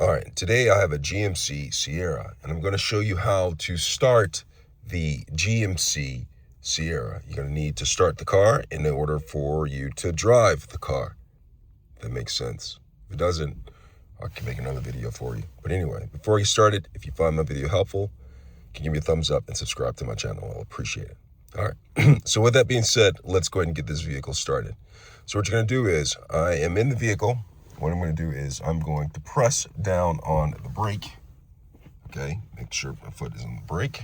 All right, today I have a GMC Sierra, and I'm going to show you how to start the GMC Sierra. You're going to need to start the car in order for you to drive the car. If that makes sense. If it doesn't, I can make another video for you. But anyway, before I get started, if you find my video helpful, you can give me a thumbs up and subscribe to my channel. I'll appreciate it. All right, so with that being said, let's go ahead and get this vehicle started. So what you're going to do is, I am in the vehicle. What I'm going to do is I'm going to press down on the brake. Okay, make sure my foot is on the brake.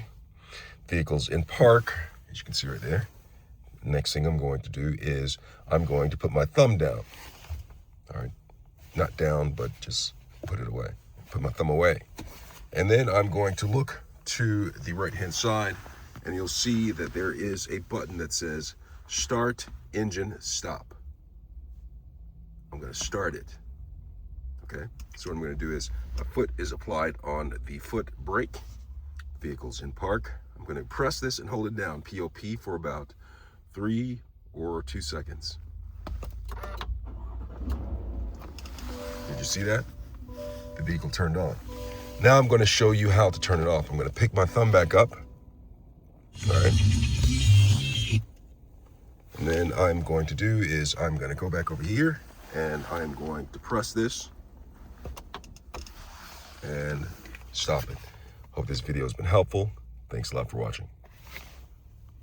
Vehicle's in park, as you can see right there. Next thing I'm going to do is I'm going to put my thumb down. All right, not down, but just put it away. Put my thumb away. And then I'm going to look to the right-hand side, and you'll see that there is a button that says Start Engine Stop. I'm going to start it. Okay, so what I'm going to do is my foot is applied on the foot brake. Vehicle's in park. I'm going to press this and hold it down, POP, for about 3 or 2 seconds. Did you see that? The vehicle turned on. Now I'm going to show you how to turn it off. I'm going to pick my thumb back up. All right. And then I'm going to do is I'm going to go back over here and I'm going to press this and stop it. Hope this video has been helpful. Thanks a lot for watching.